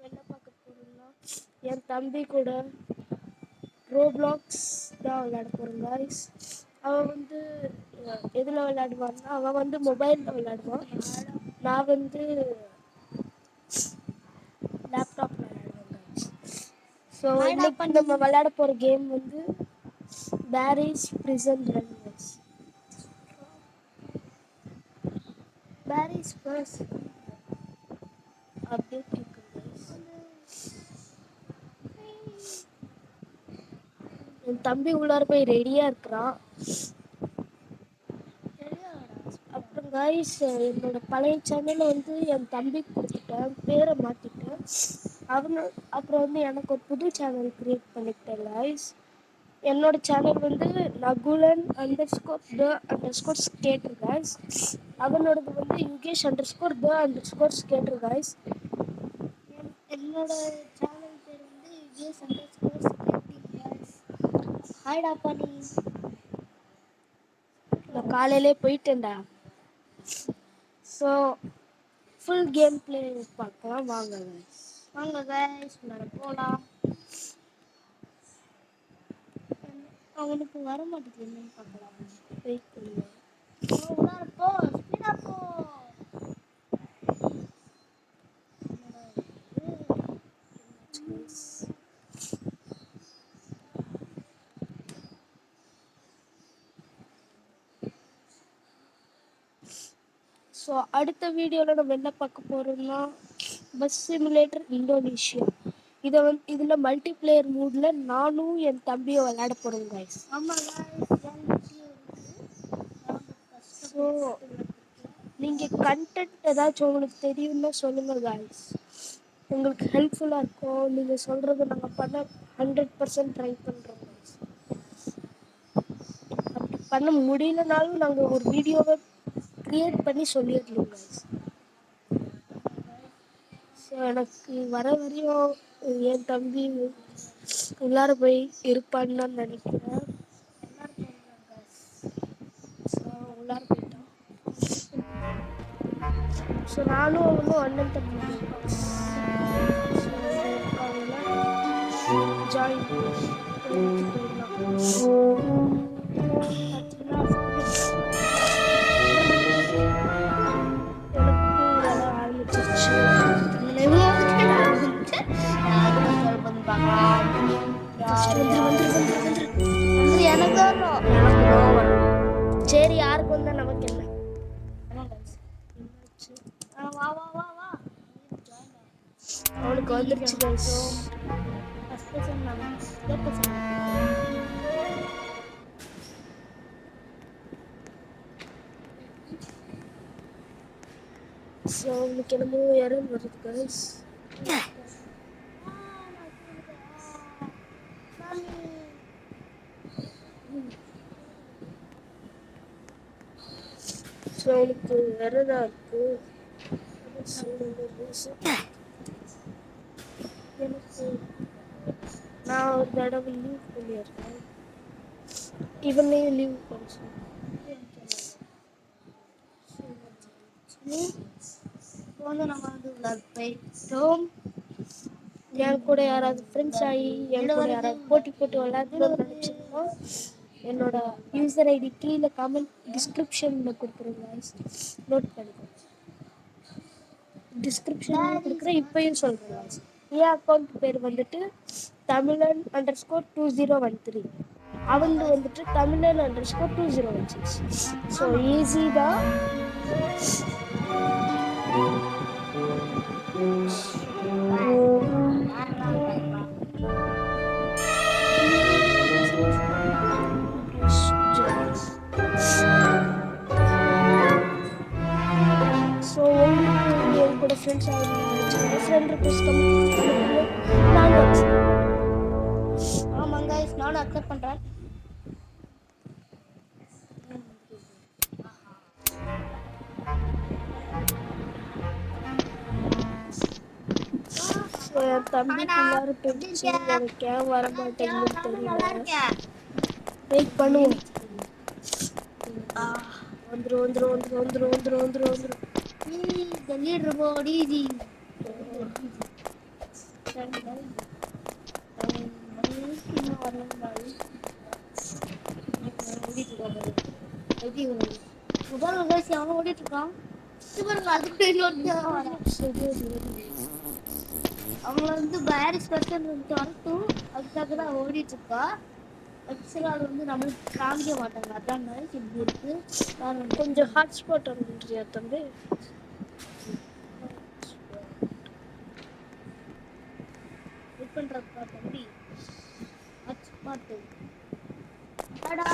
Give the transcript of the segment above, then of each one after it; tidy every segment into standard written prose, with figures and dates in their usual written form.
என்ன பார்க்க போறோம்னா என் தம்பி கூட ரோப்ளாக்ஸ் தான் விளையாட போறோம் guys. அவன் வந்து எதுல விளையாடுவான்னா அவன் வந்து மொபைல்ல விளையாடுவான். நான் வந்து லேப்டாப்ல விளையாடுவேன் guys. ஸோ இன்னைக்கு நம்ம விளையாட போற கேம் வந்து Paris prison run guys. Paris purse update இருக்கு guys. என் தம்பி உள்ளார போய் ரெடியா இருக்கிறான். அப்புறம் guys என்னோட பழைய சேனலை வந்து என் தம்பி கொடுத்துட்டேன், பேரை மாத்திட்டேன். அப்புறம் வந்து எனக்கு ஒரு புது சேனல் கிரியேட் பண்ணிக்கிட்டேன் guys. என்னோட சேனல் வந்து Nagulan_the_skater guys. அவனோடது வந்து Yugesh_the_skater guys. என்னோட சேனல் பேர் வந்து Yugesh_skating guys. ஹாய்டா பண்ணி, நான் காலையிலே போயிட்டேன்டா. ஸோ ஃபுல் கேம் பிளே பார்க்கலாம் வாங்க guys. வாங்க guys உள்ளார போகலாம். அவனுக்கு வர மாட்டேங்குது, என்னன்னு பார்க்கலாம். வெயிட் பண்ணுங்க. உள்ளார போ, ஸ்பீடா போ. ஸோ அடுத்த வீடியோவில் நம்ம என்ன பார்க்க போகிறோம்னா பஸ் சிமுலேட்டர் இந்தோனேஷியா. இதில் மல்டிப்ளேயர் மூடில் நானும் என் தம்பியும் விளையாட போகிறோம் guys. ஸோ நீங்கள் கண்டென்ட் ஏதாச்சும் உங்களுக்கு தெரியும்னா சொல்லுங்கள் guys. உங்களுக்கு ஹெல்ப்ஃபுல்லாக இருக்கும். நீங்கள் சொல்கிறது நாங்கள் பண்ண 100% ட்ரை பண்ணுறோம் guys. அப்படி பண்ண முடியலனாலும் நாங்கள் ஒரு வீடியோவை கிரியேட் பண்ணி சொல்லிடலாம் guys. ஸோ எனக்கு வர வரையும் என் தம்பி உள்ளார போய் இருப்பான்னு நான் நினைக்கிறேன். ஸோ உள்ளார போயிட்டான். ஸோ நானும் அவனும் அண்ணன் தம்பி ஜாயின் சரி, யாருக்கு வந்தா நமக்கு என்ன. அவனுக்கு வந்துருச்சு guys. ஸோ அவனுக்கு என்னமோ எரர் வருது guys. ஸோ அவனுக்கு எரராக இருக்கு. எனக்கு நான் ஒரு தடவை லீவ் பண்ணிடுறேன், இவனையும் லீவ் பண்ண வந்து நம்ம வந்து போயிட்டோம். என் கூட யாராவது ஃப்ரெண்ட்ஸ் ஆகி என் கூட யாராவது போட்டி விளையாடணும்னு நினச்சிருந்தா என்னோட யூசர் ஐடி கீழே கமெண்ட் டிஸ்கிரிப்ஷனில் கொடுக்குறேன் guys. நோட் பண்ணிக்கோ, டிஸ்கிரிப்ஷனில் கொடுக்குறேன். இப்போயும் சொல்கிறேன் guys. என் அக்கௌண்ட் பேர் வந்துட்டு Tamilan_2013. அவனுக்கு வந்துட்டு Tamilan_2016. ஸோ ஈஸி தான். ஸோ உங்களுக்கு என் கூட ஃப்ரெண்ட்ஸ் ஆகணும், ஃப்ரெண்ட் ரிக்வெஸ்ட் நானும் ஆமாங்க guys, நானும் அக்செப்ட் பண்ணுறேன். ஸோ என் தம்பிக்கு எல்லாரும் போயிடுச்சு. எனக்கு ஏன் வர மாட்டேங்குதுன்னு தெரியல. வெயிட் பண்ணுவோம். வந்துடும் வந்துடும் வந்துடும் வந்துடும் வந்துடும் வந்துடும் வந்துடும். The leader board easy. ஓடிட்டு இருக்கான். அவங்கள வந்து பாரிஸ் பர்சன் வரட்டும், அதுக்காக தான் ஓடிட்டு இருக்கா. ஆக்சுவலா அது வந்து நம்மளுக்கு காமிக்க மாட்டாங்க. அதான் இப்படி இருக்கு. கொஞ்சம் ஹாட்ஸ்பாட் வந்துட்டியா தம்பி? வெயிட் பண்றப்பா தம்பி. ஹாட்ஸ்பாட் அடா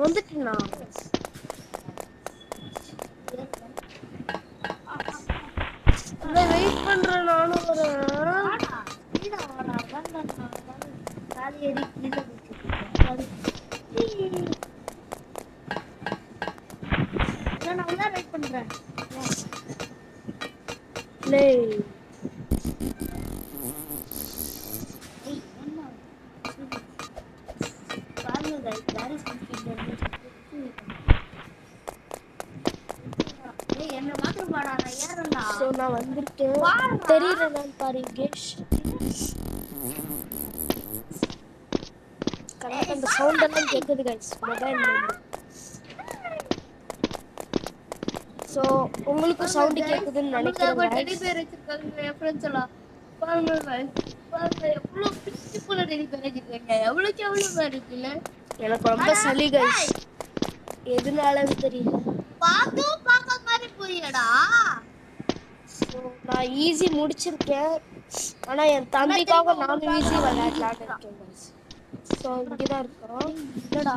வந்துட்டேனா? வெயிட் பண்றேன் நானும் வரேன். காலி ஏறி கீழே நான் தான் வெயிட் பண்றேன். என்ன மாத்திரம் பாடா நான் ஏறேன்டா. சோ நான் வந்திருக்கேன். தெரியல நான் பாரு கேஷ். கரெக்ட்டா அந்த சவுண்ட் எல்லாம் கேக்குது गाइस மொபைல்ல. சோ உங்களுக்கு சவுண்ட் கேக்குதுன்னு நினைக்கிறேன் गाइस. டெடி பேர் வச்சிருக்காங்க என் फ्रेंड्स எல்லாம். பாருங்க गाइस. பாருங்க எவ்வளவு பியூட்டிஃபுல்லா டெடி பேர் வச்சிருக்காங்க. எவ்வளவு இருக்குல்ல. எனக்கு ரொம்ப சளி गाइस. எதுனாலன்னு தெரியல. பார்க்க மாதிரி புரியடா. சோ நான் ஈஸி முடிச்சிருக்கேன். ஆனா என் தம்பிக்காக நானும் ஈஸி விளையாடலாம்னு இருக்கேன் गाइस. சோ இங்க தான் இருக்கோம். என்னடா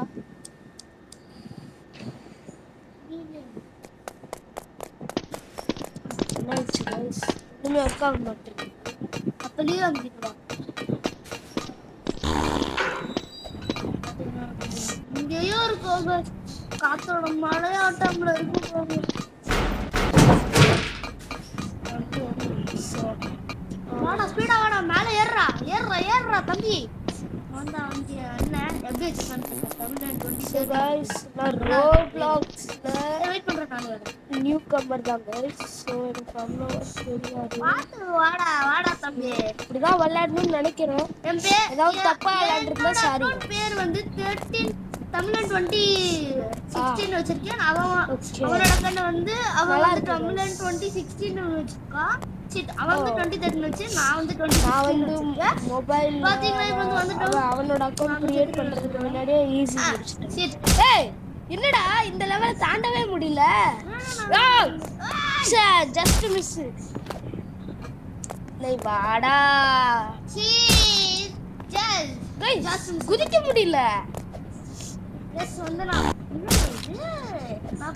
என்னாச்சு गाइस? இன்னும் ஒர்க் ஆக மாட்டேங்குது. அப்படியே வந்துட்டா. இங்கேயோ இருக்கோங்க. காத்தோட மழையாட்டம்ல இருக்கு. வாடா ஸ்பீடா வாடா மேல ஏறுறா தம்பி. வந்தா வந்து என்ன எப்படி வச்சிருக்கான்னு தமிழ் 20 गाइस நான் ரோப்ளாக்ஸ்ல வெயிட் பண்றேன். நான் நியூ கமர் தான் गाइस. சோ எனக்கு அவ்வளவா தெரியாது. வாடா தம்பி. இப்படிதான் விளையாடணும்னு நினைக்கிறேன். என் பேர் ஏதாவது தப்பா விளையாண்டிருந்தா சாரி. பேர் வந்து 13 தமிழன் 2016 வச்சிருக்கேன். அவனோட கண்ணு வந்து அவன் வந்து தமிழன் 2016 வச்சிருக்கா. அவன் வந்து 2013 வச்சு நான் வந்து 2016 மொபைல் பாத்தீங்களா? இப்போ வந்து அவனோட அக்கவுண்ட் கிரியேட் பண்றதுக்கு முன்னாடியே ஈஸி முடிச்சிட்டேன். ஏய் என்னடா இந்த லெவல தாண்டவே முடியல. Just miss. லை வாடா ஜஸ்ட் குதிக்க முடியல. எஸ் வந்து நான்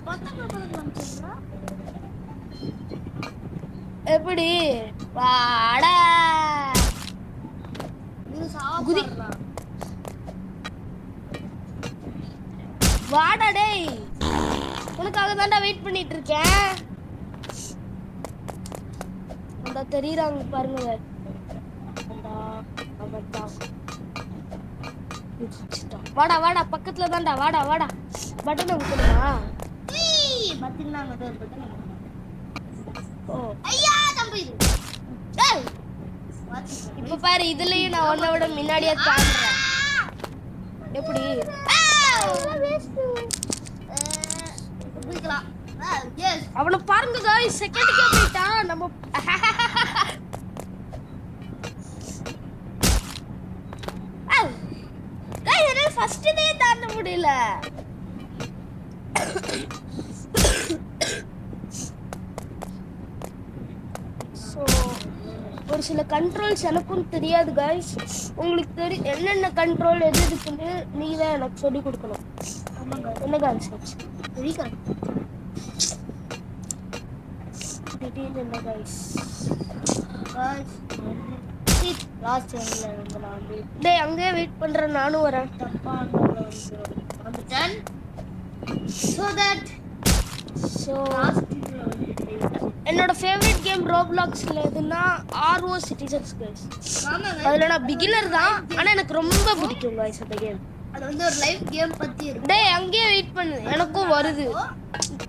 பார்த்தா எப்படி வாடா குதி வாடா டேய். உனக்காக தான்டா வெயிட் பண்ணிட்டு இருக்கேன். அந்த தெரியறாங்க பாருங்க. வாடா பக்கத்துல தான்டா. வாடா பட்டன் அமுக்குமா? பாத்தீங்களா அங்க ஒரு பட்டன். ஓ ஐயா தம்பி. டேய் இப்ப பாரு இதுலயே நான் உன்னை விட முன்னாடியே தாண்டறேன். எப்படி குதிக்கலாம். எஸ் அவன பாருங்க गाइस. செகண்டுக்கே போய்ட்டான். நம்ம गाइस என்ன ஃபர்ஸ்ட் டே தாண்ட முடியல. ஒரு சில கண்ட்ரோல்ஸ் எனக்கும் தெரியாது गाइस. உங்களுக்கு தெரியும் என்னென்ன கண்ட்ரோல் எது இருக்குன்னு நீங்க தான் எனக்கு சொல்லி கொடுக்கணும். என்ன गाइस தெரியுமா? டீடைல் என்ன गाइस? லாஸ்ட் டைம்ல வந்து நான் வந்து டேய் அங்கேயே வெயிட் பண்றேன். நானும் வரேன். தப்பா வந்துட்டேன். so என்னோட ஃபேவரட் கேம் ரோப்ளாக்ஸ்ல எதுனா RO சிட்டிசன்ஸ் गाइस. அதுல நான் பிகினர் தான். ஆனா எனக்கு ரொம்ப பிடிக்கும் गाइस அந்த கேம். அது வந்து ஒரு லைவ் கேம் பத்தி இருக்கு. டேய் அங்கேயே வெயிட் பண்ணு. எனக்கும் வருது.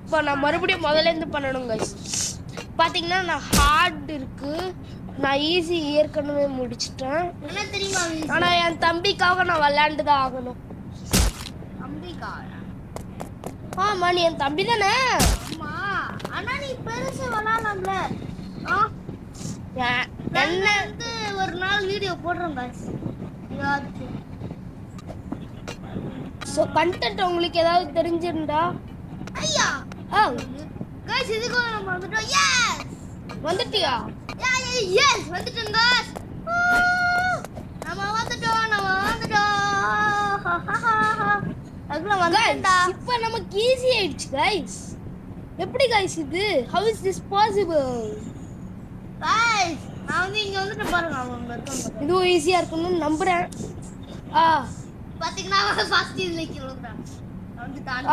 இப்போ நான் மறுபடியும் முதல்ல இருந்து பண்ணணும் guys. பாத்தீங்கன்னா நான் ஹார்ட் இருக்கு, நான் ஈஸி ஏற்கனவே முடிச்சிட்டேன். என்ன தெரியுமா ஆனா என் தம்பிக்காக நான் விளையாண்டு தான் ஆகணும். தம்பிக்கா? ஆமா, நீ என் தம்பி தானே? ஆமா, ஆனா நீ பெருசு விளையாடலாம்ல. என்ன வந்து ஒரு நாள் வீடியோ போடுறோம் guys. சோ கண்டென்ட் உங்களுக்கு ஏதாவது தெரிஞ்சிருந்தா ஐயா guys இதுக்கு நம்ம வந்துட்டோம். எஸ் வந்துட்டியா? எஸ் வந்துட்டோம் guys. நம்ம வந்துட்டோம். அதுக்குள்ள வந்துட்டா. இப்போ நமக்கு ஈஸி ஆயிடுச்சு guys. எப்படி guys இது? How is this possible? guys நான் வந்து இங்க வந்துட்டு பாருங்க, அவங்க இருக்காங்க. இதுவும் ஈஸியா இருக்கும்னு நம்புறேன். பாத்தீங்கன்னா ஃபர்ஸ்ட் இதுல கிலோகிராம்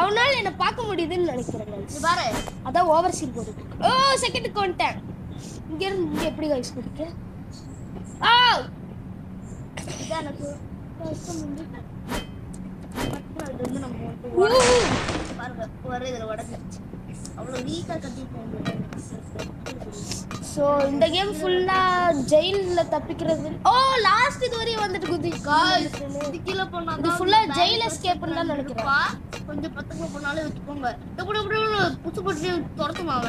அவனால என்ன பார்க்க முடியுதுன்னு நினைக்கிறேன் guys. பாரு, அதான் ஓவர் சீல் போட்டு. ஓ செகண்டுக்கு வந்துட்டேன். இங்க இருந்து இங்க எப்படி guys குடிக்க? இதான் எனக்கு கஷ்டம் வந்து அது வந்து நம்ம வந்து பாருங்க ஒரே இதுல உடைஞ்சிருச்சு. அவ்வளவு வீக்கா கட்டிட்டு. சோ இந்த கேம் ஃபுல்லா ஜெயில்ல தப்பிக்கிறது. ஓ லாஸ்ட் இது வரையும் வந்துட்டு குதி गाइस இது கீழ போனா இது ஃபுல்லா ஜெயில் எஸ்கேப்னு தான் நினைக்கிறேன். கொஞ்சம் பத்தங்க போனாலே வெச்சுக்கோங்க. டபுள் புச்சு புச்சு துரத்துமாவ.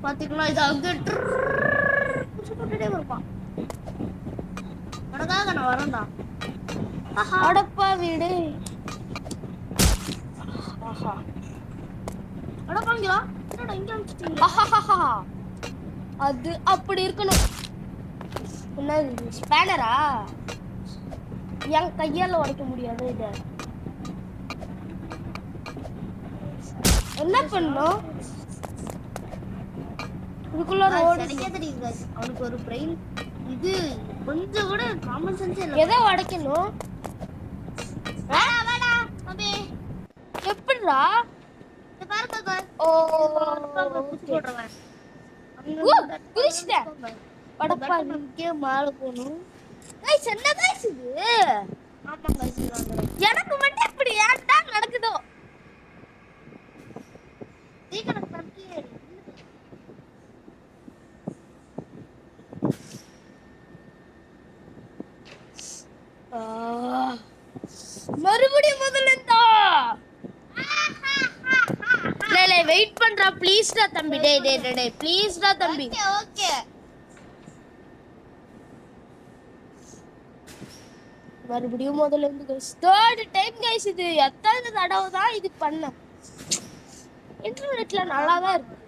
பாத்தீங்களா இது அங்க புச்சு புச்சுட்டே இருப்பான். உனக்காக நான் வரேன்டா. அடப்பா வீடு. ஆஹா அடப்பாங்களா? என்னடா இங்க வந்துட்டீங்க? ஆஹாஹா அது அப்படி இருக்கணும். என்ன ஸ்பேனரா? என் கையால உடைக்க முடியாது. இது என்ன பண்ணும்? இதுக்குள்ள ரோட் எனக்கே தெரியும் गाइस. அவனுக்கு ஒரு பிரெயின் இது கொஞ்சம் கூட காமன் சென்ஸ் இல்ல. எதை உடைக்கணும்? வாடா தம்பி. எப்படிடா? இது பாருங்க गाइस. ஓ போடுறவன். குதிச்சிட்டேன். படப்பா இங்கே மேல போணும். गाइस என்ன गाइस இது? ஆமா गाइस எனக்கு மட்டும் இப்படி ஏன்டா நடக்குதோ? சீக்கிரம் தம்பி. மறுபடியும் முதல்ல இருந்தா லே வெயிட் பண்றா ப்ளீஸ்டா தம்பி. டேய் ப்ளீஸ்டா தம்பி. ஓகே மறுபடியும் முதல்ல இருந்து गाइस. தேர்ட் டைம் गाइस இது எத்தனை தடவை தான் இது பண்ண. இன்டர்நெட்ல நல்லா தான் இருக்கு.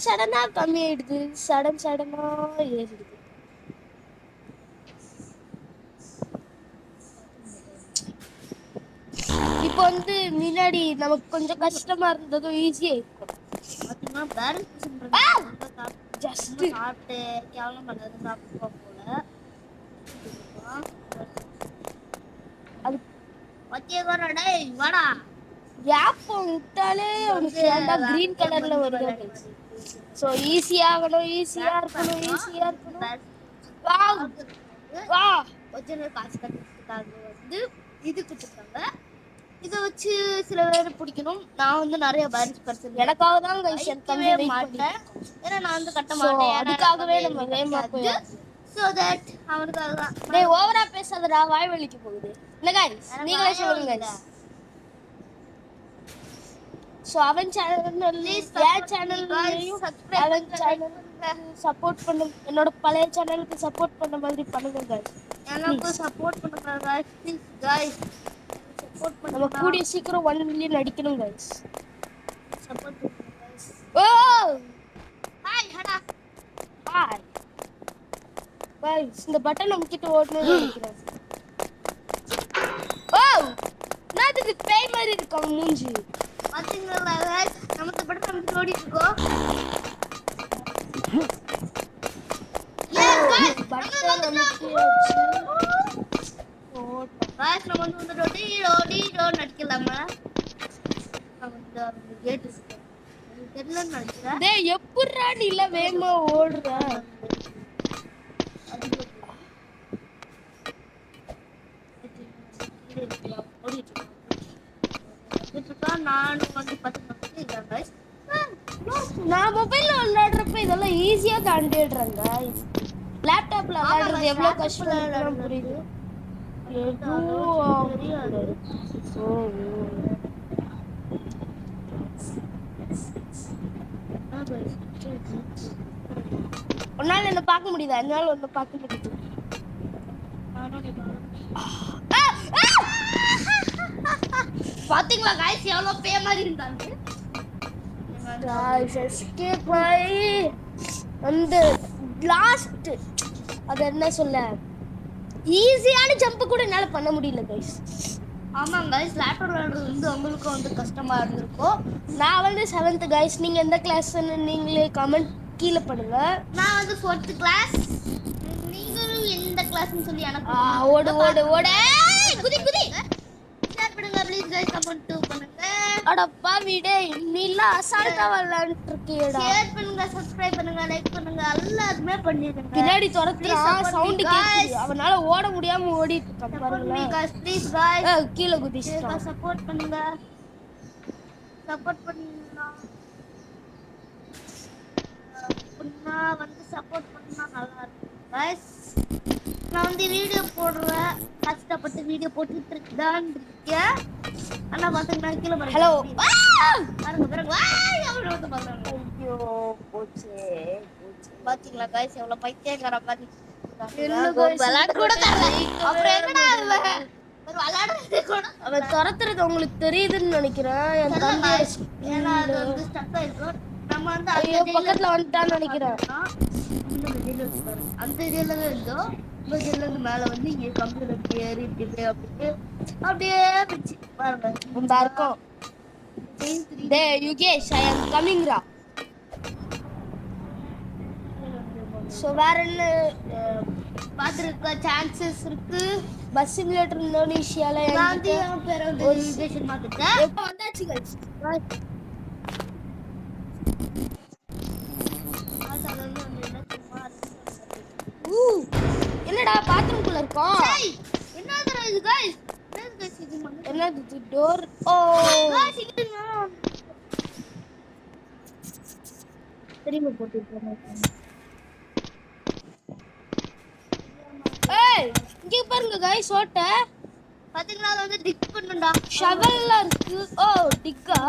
சடனா கம்மி ஆயிடுது, சடனா ஏறிடுது. இப்போ வந்து முன்னாடி நமக்கு கொஞ்சம் கஷ்டமா இருந்ததும் ஈஸியா இருக்கும். பாத்தீங்கன்னா பேலன்ஸ் பண்றது ஜஸ்ட் சாப்பிட்டு கேவலம் பண்ணது சாப்பிட்டு போல. அது பச்சையகோர டேய் வாடா. கேப் விட்டாலே அவனுக்கு ஏன்டா கிரீன் கலர்ல வருது. சோ ஈஸியா இருக்கணும். வா ஒரிஜினல் காசு கட்டுறதுக்காக வந்து இது கொடுத்துருக்காங்க. இதை வச்சு சில பேர் பிடிக்கணும். நான் வந்து நிறைய பேலன்ஸ் பர்சன் எனக்காக தான் गाइस கட்டவே மாட்டேன். ஏன்னா நான் வந்து கட்ட மாட்டேன். அதுக்காகவே நம்ம கேம் போய் சோ தட் அவனுக்காக தான். டேய் ஓவரா பேசாதடா, வாய் வலிக்கு போகுது. இல்ல गाइस நீங்களே சொல்லுங்க गाइस. சோ அவன் சேனல்ல ஏன் சேனல்லையும் அவன் சேனலுக்கு சப்போர்ட் பண்ணு. என்னோட பழைய சேனலுக்கு சப்போர்ட் பண்ண மாதிரி பண்ணுங்க गाइस. எனக்கு சப்போர்ட் பண்ணுங்க गाइस ப்ளீஸ் गाइस. சப்போர்ட் பண்ணுங்க. நம்ம கூடிய சீக்கிரம் 1 மில்லியன் அடிக்கணும் गाइस. சப்போர்ட் பண்ணுங்க गाइस. ஓ ஹாய் ஹடா ஹாய் गाइस. இந்த பட்டன் அமுக்கிட்டு ஓடணும்னு நினைக்கிறேன். ஓ நாதுக்கு பேய் மாதிரி இருக்கு அவன் மூஞ்சி. பாத்தீங்களா गाइस நமக்கு பட்டன் அமுக்கி ஓடிட்டு இருக்கோம். எஸ் गाइस பட்டன் அமுக்கியாச்சு. गाइस நம்ம வந்து ஓடி நடிக்கலாமா? அந்த கேட் இருக்கு. அது தெரியலன்னு நினைக்கிறேன். டேய் எப்பறா நீ இல்ல வேகமா ஓடுற? நானும் வந்து பாத்தீங்கன்னா நான் மொபைல்ல விளையாடுறப்ப இதெல்லாம் ஈஸியா தாண்டிடுறேன் guys. லேப்டாப்ல விளையாடுறது எவ்வளவு கஷ்டம் புரியுது. எதுவும் தெரியாது. உன்னால என்ன பார்க்க முடியுதா? என்னால ஒண்ணு பார்க்க முடியுது. பாத்தீங்களா गाइस எவ்வளவு பே மாதிரி இருந்தாங்க. guys escape ஆயி அந்த லாஸ்ட் அது என்ன சொல்ல ஈஸியான ஜம்ப் கூட என்னால பண்ண முடியல guys. ஆமா गाइस லேப்டாப் விளையாடுறது வந்து உங்களுக்கு வந்து கஷ்டமா இருந்திருக்கும். நான் வந்து 7th guys. நீங்க எந்த கிளாஸ்ன்னு நீங்களே கமெண்ட் கீழ பண்ணுங்க. நான் வந்து 4th கிளாஸ். நீங்களும் எந்த கிளாஸ்னு சொல்லி எனக்கு ஓடு ஓடு ஓடு குதி குதி ஷேர் பண்ணுங்க ப்ளீஸ் गाइस கமெண்ட் பண்ணுங்க. அட பாவிடே நீல அசால்ட்டா விளையாடிட்டு இருக்கீடா. ஷேர் பண்ணுங்க சப்ஸ்கிரைப் பண்ணுங்க லைக் பண்ணுங்க எல்லாமே பண்ணிடுங்க. பின்னாடி துரத்துறா சவுண்ட் கேக்குது. அவனால ஓட முடியாம ஓடிட்டு இருக்கான் பாருங்க. guys ப்ளீஸ் गाइस கீழ குதிச்சிட்டா. சப்போர்ட் பண்ணுங்க. சப்போர்ட் பண்ணுங்க. புண்ணா வந்து சப்போர்ட் பண்ணா நல்லா இருக்கும் गाइस. நான் வந்து வீடியோ போடுறேன். கஷ்டப்பட்டு வீடியோ போட்டுட்டு இருக்கேன். ஆனா பாத்தீங்கன்னா கீழ பாருங்க. ஹலோ பாருங்க பாருங்க எவ்வளவு வந்து பாருங்க. ஐயோ போச்சே பாத்தீங்களா गाइस எவ்வளவு பைத்தியக்கார மாதிரி விளையாட கூட அப்புறம் என்னடா ஒரு விளையாடுறது கூட அவன் துரத்துறது உங்களுக்கு தெரியுதுன்னு நினைக்கிறேன். என் தம்பி ஏன்னா அது வந்து ஸ்டக் ஆயிருக்கும். நம்ம வந்து ஐயோ பக்கத்துல வந்துட்டான்னு நினைக்கிறேன். அந்த ஜெயில இருந்தோம். இந்த ஜெயில இருந்து மேல வந்து இங்க கம்ப்யூட்டர் ஏறிட்டு அப்படியே பிடிச்சி பாருங்க இந்த இருக்கும். டேய் யுகேஷ் ஐ அம் கமிங் ரா. சோ வேற என்ன பாத்துருக்க சான்சஸ் இருக்கு. பஸ் சிமுலேட்டர் இந்தோனேஷியால காந்தி பேர் வந்து ஒரு ஸ்டேஷன் மாத்திட்டேன். எப்ப வந்தாச்சு गाइस. என்னடா பாத்ரூம் குள்ள இருக்கோம். என்னடா இது गाइस என்னது டோர். ஓ गाइस இது தெரியுமா போட்டுட்டேன். ஏய் இங்க பாருங்க गाइस ஓட்ட பாத்தீங்களா அது வந்து டிக் பண்ணுடா. ஷவல்ல இருக்கு. ஓ டிக்கா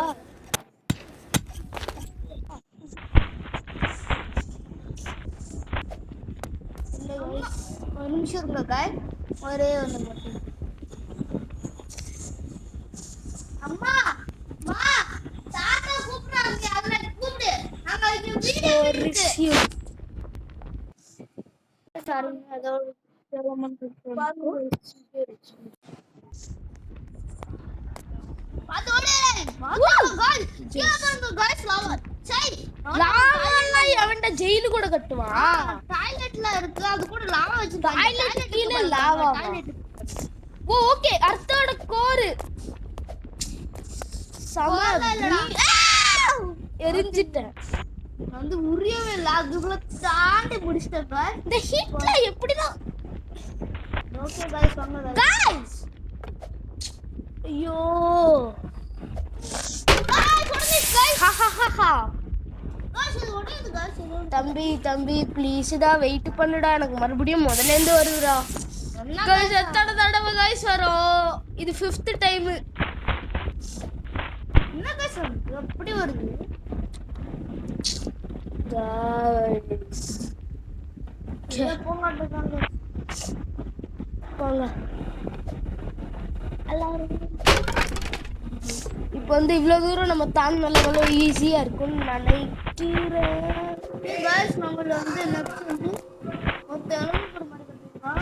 ஒரு நிமிஷம் இருங்க गाइस. ஒரே ஒன்று மட்டும். அம்மா மா தாத்தா கூப்பிடுறாங்க. அவளை கூப்பிடு. நாங்க இங்க வீடியோ இருக்கு. சாரி அதோட டெவலப்மென்ட் அதோட गाइस கீழ பாருங்க गाइस லாவா. சை லாவா அவன்ட ஜெயிலு கூட கட்டுவான். டாய்லெட்ல இருக்கு. அது கூட லாவா வச்சிருக்காங்க. டாய்லெட் கீழ லாவா. ஓ ஓகே அர்த்தோட கோர் சமாளி எரிஞ்சிட்டேன். வந்து உரியவே இல்ல. அதுக்குள்ள தாண்டி முடிச்சிட்டேன் गाइस. இந்த ஹீட்ல எப்படிதான் ஓகே गाइस வாங்க गाइस. ஐயோ गाइस உடனே गाइस ஹா ஹா ஹா ஹா. गाइस இது உடனே गाइस தம்பி தம்பி ப்ளீஸ் டா வெயிட் பண்ணுடா. எனக்கு மறுபடியும் முதல்ல இருந்து வருதுடா. गाइस எத்தனை தடவை गाइस வரும். இது 5th டைம். என்ன गाइस அப்படி வருது गाइस போங்க போங்க. இப்போ வந்து இவ்வளவு தூரம் நம்ம தாண்டினால எவ்வளவு ஈஸியா இருக்கும்னு நினைக்கிறேன். गाइस நம்மள வந்து நெக்ஸ்ட் வந்து மொத்த எலிமெண்ட் ஒரு மாதிரி கட்டிருக்கோம்.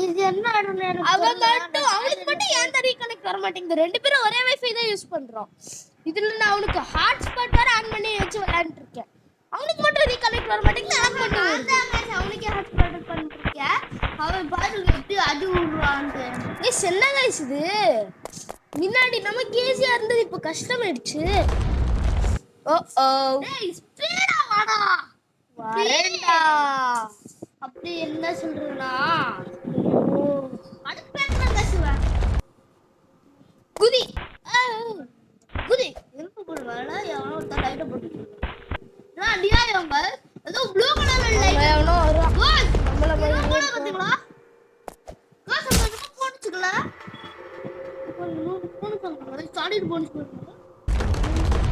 இது என்ன ஆடுன அவனுக்கு மட்டும் ஏன் ரீகனெக்ட் வர மாட்டேங்குது. ரெண்டு பேரும் ஒரே வைஃபை தான் யூஸ் பண்றோம். இதுல நான் அவனுக்கு ஹாட்ஸ்பாட் வேற ஆன் பண்ணி வச்சு விளையாண்டுட்டு இருக்கேன். அவனுக்கு மட்டும் ரீகனெக்ட் வர மாட்டேங்குது. எனக்கு மட்டும் வருது. அவனுக்கே ஹாட்ஸ்பாட் பண்ணிருக்க. அவன் பாருங்க எப்படி அடி விடுறான்னு. ஏய் என்ன गाइस இது முன்னாடி நமக்கு ஈஸியா இருந்தது இப்போ கஷ்டமாயிடுச்சு. ஓ ஓ டேய் ஸ்பீடா வாடா. வரேன்டா. அப்படி என்ன சொல்றேன்னா அடுப்பேன் பேசுவேன் குதி குதி இருப்பு போடுவாங்க எவனோ ஒருத்தர் லைட்டை போட்டு அநியாயம் ஏதோ ப்ளூ கலர்ல லைட் எவனோ வருவான் கோஸ் நம்மள மாதிரி பாத்தீங்களா கோஸ் நம்ம போனுச்சுக்கல ஸ்டார்ட் போனுச்சு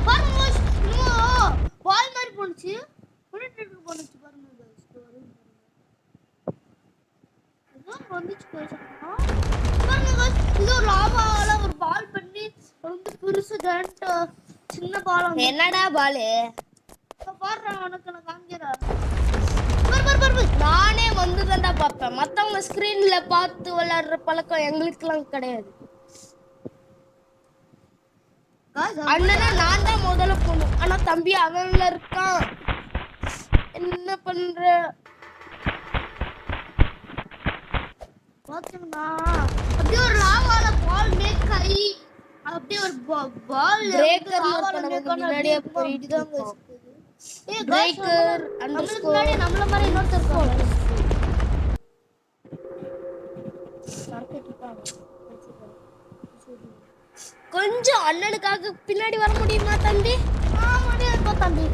பாருங்க பால் மாதிரி போனுச்சு போனுச்சு பாருங்க வந்துச்சு பாருங்க இது ஒரு லாவால ஒரு பால் பண்ணி ரொம்ப பெருசு ஜெயண்ட் சின்ன பால் என்னடா பாலு பாடுறேன் உனக்கு நான் காமிக்கிறேன் நானே வந்து தான்டா பார்ப்பேன் மத்தவங்க ஸ்கிரீன்ல பார்த்து விளையாடுற பழக்கம் எங்களுக்குலாம் கிடையாது அண்ணனா நான் தான் முதல்ல போகணும் ஆனா தம்பி அவன்ல இருக்கான் என்ன பண்ற பாத்தீங்கன்னா அப்படியே ஒரு லாவால பால் மேக் ஆகி அப்படியே ஒரு பால் முன்னாடியே போயிட்டு இருக்கோம் பிரேக்கர் அண்டர்ஸ்கோர் நம்மள மாதிரி இன்னொருத்தர் இருக்காங்க கொஞ்சம் அண்ணனுக்காக பின்னாடி வர முடியுமா தம்பி முடியாது தம்பி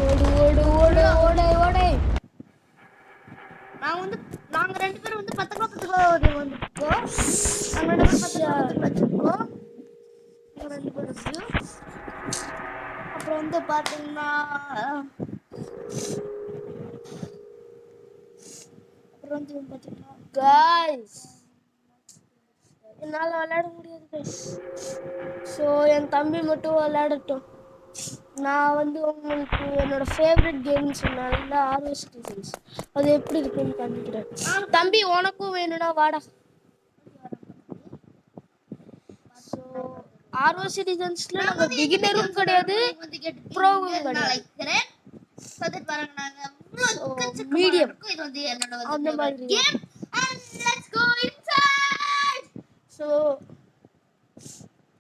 ஓடு ஓடு ஓடு ஓடு ஓடு நாங்க ரெண்டு பேரும் வந்து 10 கிலோ வந்துட்டோம் நாங்க ரெண்டு பேரும் 10 கிலோ வச்சிருக்கோம் நாங்க ரெண்டு பேரும் அப்புறம் வந்து பாத்தீங்கன்னா அப்புறம் வந்து பாத்தீங்கன்னா गाइस என்னால விளையாட முடியாது गाइस சோ என் தம்பி மட்டும் விளையாடட்டும் நான் வந்து உங்களுக்கு என்னோட ஃபேவரட் கேம் சொன்னால ஆர்ஓ சிட்டிசன்ஸ் அது எப்படி இருக்குன்னு காமிக்கிறேன் தம்பி உனக்கும் வேணும்னா வாடா சோ ஆர்ஓ சிட்டிசன்ஸ்ல நம்ம பிகினரும் கிடையாது ப்ரோவும் கிடையாது மீடியம் இது வந்து என்னோட அந்த மாதிரி game let's go inside so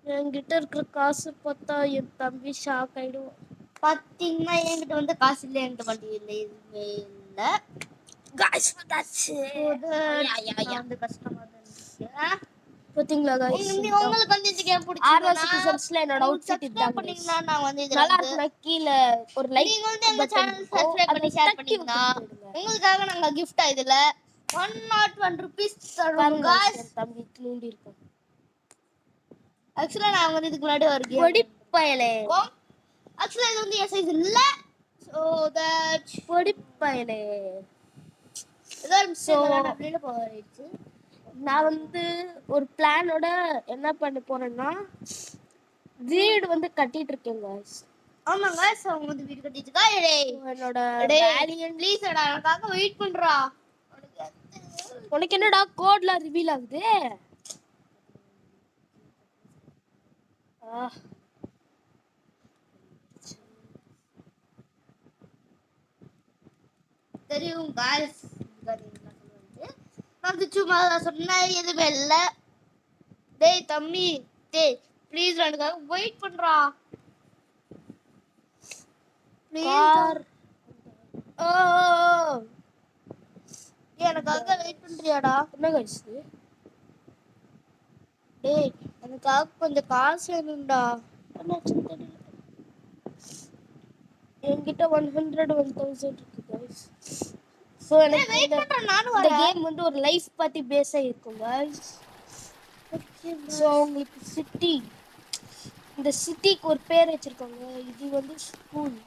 என்கிட்ட இருக்கிற காசு பார்த்தா என் தம்பி ஷாக் ஆயிடுவான் பாத்தீங்கன்னா என்கிட்ட வந்து காசு இல்லை என்கிட்ட வண்டி இல்லை எதுவுமே இல்லை गाइस வந்தாச்சு வந்து கஷ்டமா தான் இருந்துச்சு பாத்தீங்களா गाइस உங்களுக்கு வந்து இந்த கேம் ஆர்ஓ பிடிச்சிருந்தா சிட்டிசன்ஸ்ல என்னோட அவுட்ஃபிட் இதான் பண்ணீங்கன்னா நான் வந்து இதுல நல்லா இருக்குனா கீழ ஒரு லைக் நீங்க வந்து எங்க சேனல் சப்ஸ்கிரைப் பண்ணி ஷேர் பண்ணீங்கன்னா உங்களுக்காக நாங்க gift இதுல 101 ரூபீஸ் தரோம் गाइस தம்பி க்ளூண்டி இருக்கும் ஆக்சுவலா நான் வந்து இதுக்கு முன்னாடி ஒரு கேம் பொடி பயலே ஆக்சுவலா இது வந்து என் சைஸ் இல்ல சோ தட் பொடி பயலே ஏதோ மிஸ்டேக் போயிடுச்சு நான் வந்து ஒரு பிளானோட என்ன பண்ண போறேன்னா வீடு வந்து கட்டிட்டு இருக்கேன் गाइस ஆமாங்க गाइस அவங்க வந்து வீடு கட்டிட்டு இருக்காங்க டேய் என்னோட வேலியன் ப்ளீஸ் எனக்காக வெயிட் பண்றா உனக்கு என்னடா கோட்ல ரிவீல் ஆகுது தெரியும் गाइस நான் சும்மா சொன்னேன் எதுவுமே இல்ல டேய் தம்பி டேய் ப்ளீஸ் எனக்காக வெயிட் பண்றா கார் ஓ எனக்காக வெயிட் பண்றியாடா என்ன गाइस டேய் எனக்காக கொஞ்சம் காசு வேணும்டா என்கிட்ட 100 1000 இருக்கு गाइस சோ எனக்கு வெயிட் பண்றேன் நானும் இந்த வரேன் கேம் வந்து ஒரு லைஃப் பத்தி பேஸ் ஆயிருக்கும் गाइस சோ உங்களுக்கு சிட்டி இந்த சிட்டிக்கு ஒரு பேர் வச்சிருக்காங்க இது வந்து ஸ்கூல்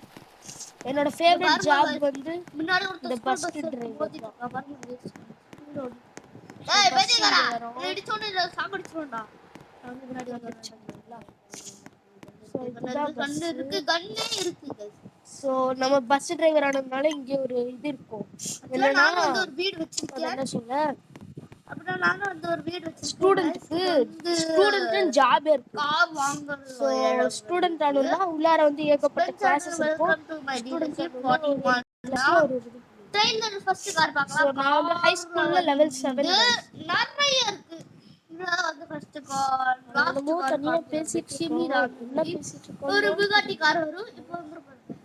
என்னோட ஃபேவரட் ஜாப் வந்து முன்னாடி இந்த ஒரு பஸ் பஸ் டிரைவர் டேய் பேதிகாரா இடிச்சோனே சாகடிச்சுடா அவங்க முன்னாடி வந்துருச்சுங்களா சோ இதுதான் கண்ணு இருக்கு கண்ணே இருக்கு गाइस சோ நம்ம பஸ் டிரைவர் ஆனதுனால இங்க ஒரு இது இருக்கும் என்னன்னா என்னன்னா நான் வந்து ஒரு வீடு வச்சிருக்கேன் என்ன சொல்ல அப்புறம் நானும் வந்து ஒரு வீடு வச்சிருக்கேன் ஸ்டூடெண்ட்க்கு ஜாப் இருக்கு கார் வாங்குறது சோ ஸ்டூடெண்ட் ஆனோம்னா உள்ளார வந்து ஏகப்பட்ட கிளாसेस இருக்கும் welcome to my dealership student 41 ஒரு இது ட்ரெயின்ல ஃபர்ஸ்ட் கார் சோ பார்க்கலாம் நான் வந்து ஹை ஸ்கூல்ல லெவல் 7 நிறைய இருக்கு இதுல வந்து ஃபர்ஸ்ட் கார் நம்ம தனியா பேசிட்டு இருக்கோம் என்ன பேசிட்டு இருக்கோம் ஒரு புகாட்டி கார் வரும் இப்போ வந்து பாருங்க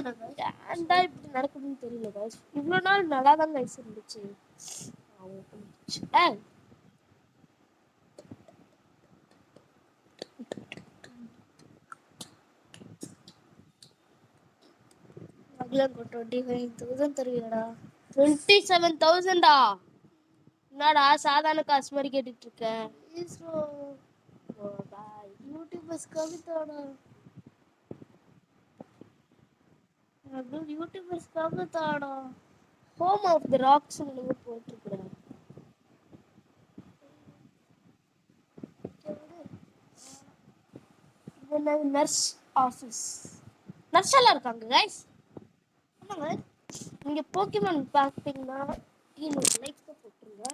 இருக்குதுங்க. ஏன்டா இப்படி நடக்குதுன்னு தெரியல guys. இவ்வளவு நாள் நல்லா தான் guys இருந்துச்சு. ஏய் அகிலா 25,000 தருவீடா. 27,000 என்னடா சாதாரண காசு மாதிரி கேட்டுட்டு இருக்க? யூடியூபர்ஸ்க்காக தாடா. யூடியூபர்ஸ்க்காக தாடா. ஹோம் ஆஃப் தி ராக்ஸ் போட்டுருக்குறேன். நர்ஸ் ஆஃபீஸ் நர்ஸ் எல்லாம் இருக்காங்க கைஸ். ஆமாங்க. நீங்க போக்கிமான் பார்த்தீங்கன்னா கீழே லைக் போட்டுருங்க.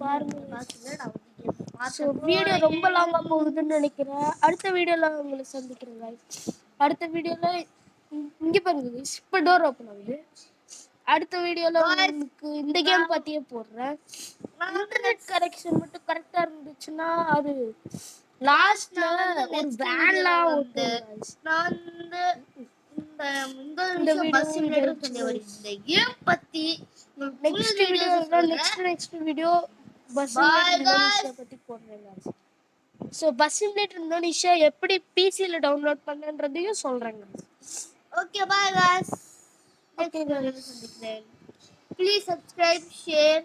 பாருங்க. ஸோ வீடியோ ரொம்ப லாங்கா போகுதுன்னு நினைக்கிறேன். அடுத்த வீடியோல உங்களை சந்திக்கிறேன் guys. அடுத்த வீடியோல இங்க பாருங்க guys. இப்போ டோர் ஓப்பன் ஆகுது. அடுத்த வீடியோல உங்களுக்கு இந்த கேம் பத்தியே போடுறேன். இன்டர்நெட் கனெக்ஷன் மட்டும் கரெக்டா இருந்துச்சுன்னா அது லாஸ்ட்ல ஒரு வேன்லாம் ஓட்டும் guys. நான் இந்த பஸ் சிமுலேட்டர் சொல்லி ஒரு இந்த கேம் பத்தி நெக்ஸ்ட் வீடியோ பஸ் சிமுலேட்டர் பத்தி போடுறேன் guys. So bus simulator Indonesia எப்படி பிசியில் டவுன்லோட் பண்ணன்றதையும் சொல்கிறேங்க. Okay bye guys. Okay guys. Please subscribe share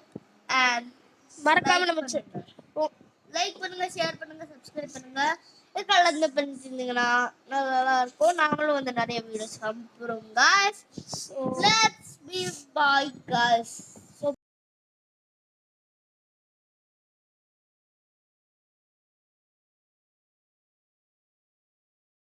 and மறக்காம நம்ம லைக் பண்ணுங்க, ஷேர் பண்ணுங்க, சப்ஸ்கிரைப் பண்ணுங்க. கலந்து பண்ணிருந்தீங்கன்னா நல்லா இருக்கும். நாங்களும் வந்து நிறைய வீடியோஸ் அனுப்புறோம் guys. Let's be bye guys.